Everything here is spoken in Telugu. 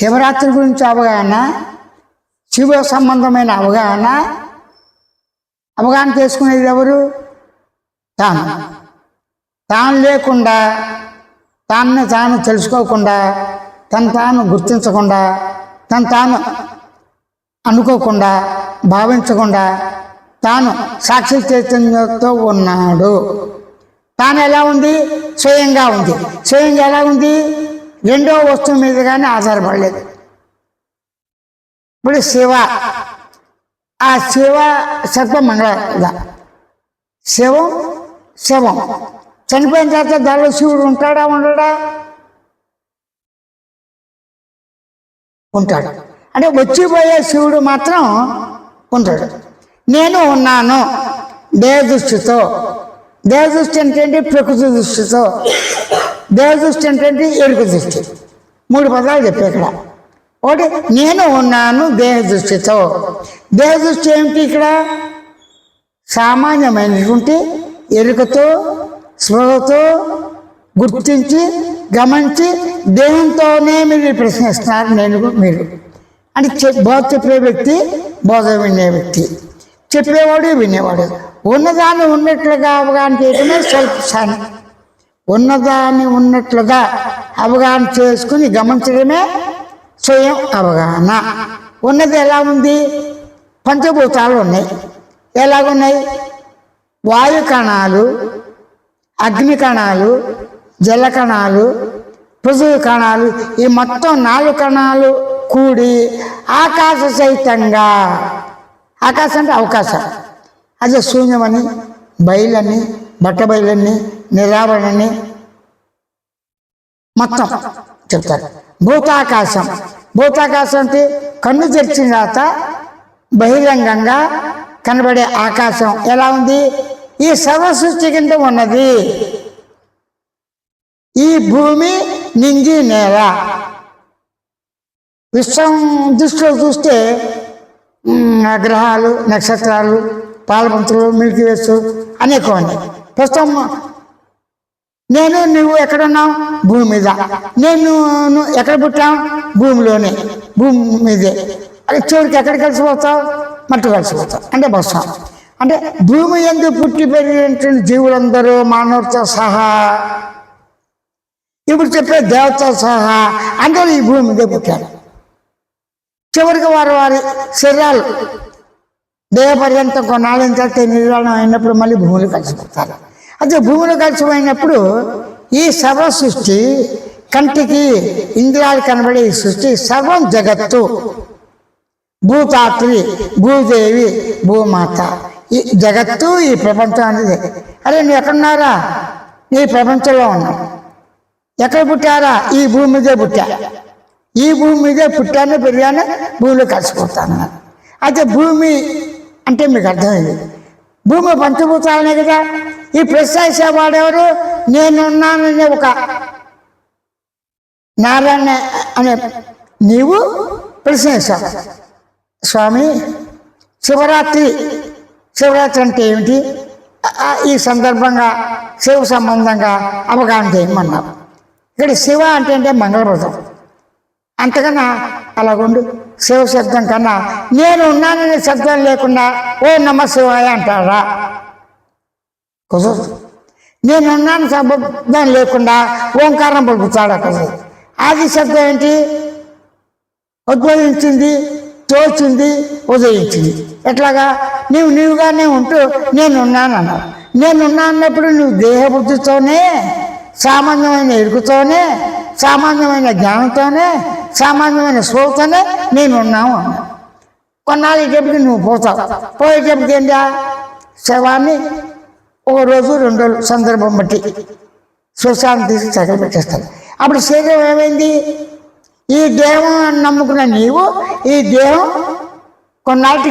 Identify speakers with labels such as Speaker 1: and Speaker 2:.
Speaker 1: శివరాత్రి గురించి అవగాహన, శివ సంబంధమైన అవగాహన చేసుకునేది ఎవరు? తాను లేకుండా, తాను తెలుసుకోకుండా, తాను గుర్తించకుండా, తాను అనుకోకుండా, భావించకుండా తాను సాక్షి చైతన్యంతో ఉన్నాడు. తాను ఎలా ఉంది? స్వయంగా ఉంది. స్వయంగా ఎలా ఉంది? రెండో వస్తువు మీద కానీ ఆధారపడలేదు. ఇప్పుడు ఆ శివ సర్పమంగళ శవం చనిపోయిన తర్వాత దానిలో శివుడు ఉంటాడా ఉండడా? ఉంటాడు. అంటే వచ్చిపోయే శివుడు మాత్రం ఉంటాడు. నేను ఉన్నాను దేవదృష్టితో. దేవదృష్టి అంటే ప్రకృతి దృష్టితో, దేవదృష్టి అంటే ఎరుక దృష్టి. 3 పదాలు చెప్పే ఇక్కడ. ఒకటి నేను ఉన్నాను దేహదృష్టితో. దేహదృష్టి ఏమిటి? ఇక్కడ సామాన్యమైనటువంటి ఎరుకతో, స్పృహతో గుర్తించి గమనించి దేహంతోనే మీరు ప్రశ్నిస్తున్నారు. మీరు అంటే బోధ చెప్పే వ్యక్తి, బోధ వినే వ్యక్తి, చెప్పేవాడు వినేవాడు. ఉన్నదాన్ని ఉన్నట్లుగా అవగాహన చేయడమే స్వల్పశాన్ని. ఉన్నదాన్ని ఉన్నట్లుగా అవగాహన చేసుకుని గమనించడమే స్వయం అవగాహన. ఉన్నది ఎలా ఉంది? పంచభూతాలు ఉన్నాయి. ఎలాగున్నాయి? వాయు కణాలు, అగ్ని కణాలు, జల కణాలు, పృథివీ కణాలు, ఈ మొత్తం 4 కణాలు కూడి ఆకాశ సహితంగా, ఆకాశం అంటే అవకాశం, అదే శూన్యమని, బయలని, బట్టబయలని, నిరావరణని మొత్తం చెప్తారు. భూతాకాశం అంటే కన్ను తెరిచిన తర్వాత బహిరంగంగా కనబడే ఆకాశం ఎలా ఉంది? ఈ సర్వసృష్టి కింద ఉన్నది. ఈ భూమి, నింగి, నేల. విశ్వం దృష్టిలో చూస్తే గ్రహాలు, నక్షత్రాలు, పాలపుంతలు, మిల్కీవేస్ అనేకం ఉన్నాయి. ప్రస్తుతం నేను నువ్వు ఎక్కడున్నావు? భూమి మీద. నువ్వు ఎక్కడ పుట్టావు? భూమిలోనే, భూమి మీదే. అది చివరికి ఎక్కడ కలిసిపోతావు? మట్టు కలిసిపోతావు. అంటే బస్సం. అంటే భూమి ఎందుకు పుట్టి పెరిగినటువంటి జీవులందరూ మానవులతో సహా, ఇప్పుడు చెప్పే దేవతతో సహా అందరూ ఈ భూమి మీదే పుట్టారు. చివరికి వారి శరీరాలు దేహ పర్యంతం కొన్నాళ్ళని తర్వాత నిర్మాణం అయినప్పుడు మళ్ళీ భూమిలో కలిసిపోతారు. అదే భూమిలో కలిసిపోయినప్పుడు ఈ సర్వ సృష్టి, కంటికి ఇంద్రియాలు కనబడే ఈ సృష్టి సర్వం జగత్తు. భూతాత్రి, భూదేవి, భూమాత, ఈ జగత్తు, ఈ ప్రపంచం అనేది. అరే నువ్వు ఎక్కడున్నారా? ఈ ప్రపంచంలో ఉన్నావు. ఎక్కడ పుట్టారా? ఈ భూమి మీదే పుట్టా. ఈ భూమి మీదే పుట్టాను, పెరిగాను, భూమిలో కలిసిపోతాను. అయితే భూమి అంటే మీకు అర్థమైంది. భూమి పంచభూతాలనే కదా. ఈ ప్రశ్నించేవాడెవరు? నేనున్నాననే ఒక నారాయణ అనే నీవు ప్రశ్నించావు. స్వామి శివరాత్రి అంటే ఏమిటి? ఈ సందర్భంగా శివ సంబంధంగా అవగాహన చేయమన్నావు. ఇక్కడ శివ అంటే మంగళప్రదం. అంతకన్నా అలాగుండు. శివ శబ్దం కన్నా నేను ఉన్నాననే శబ్దం లేకుండా ఓ నమ శివాయ అంటారా? కుదరదు. నేనున్నాను శబ్దం లేకుండా ఓంకారం పలుకుతాడా? కుదరదు. ఆది శబ్దం ఏంటి? ఉద్భవించింది, తోచింది, ఉదయించింది. ఎట్లాగా? నీవుగానే ఉంటూ నేనున్నాను అన్నావు. నేనున్నా అన్నప్పుడు నువ్వు దేహబుద్ధితోనే, సామాన్యమైన ఎరుకుతోనే, సామాన్యమైన జ్ఞానంతోనే, సామాన్యమైన స్పృహతోనే నేనున్నావు అన్నావు. కొన్నాళ్ళేటప్పటికి నువ్వు పోతావు. పోయేటప్పటికి ఏంటా? శవాన్ని 1 రోజు 2 రోజులు సందర్భం బట్టి శ్మశానం తీసి చక్కగా పెట్టేస్తాను. అప్పుడు శరీరం ఏమైంది? ఈ దేహం నమ్ముకున్న నీవు ఈ దేహం కొన్నాళ్ళకి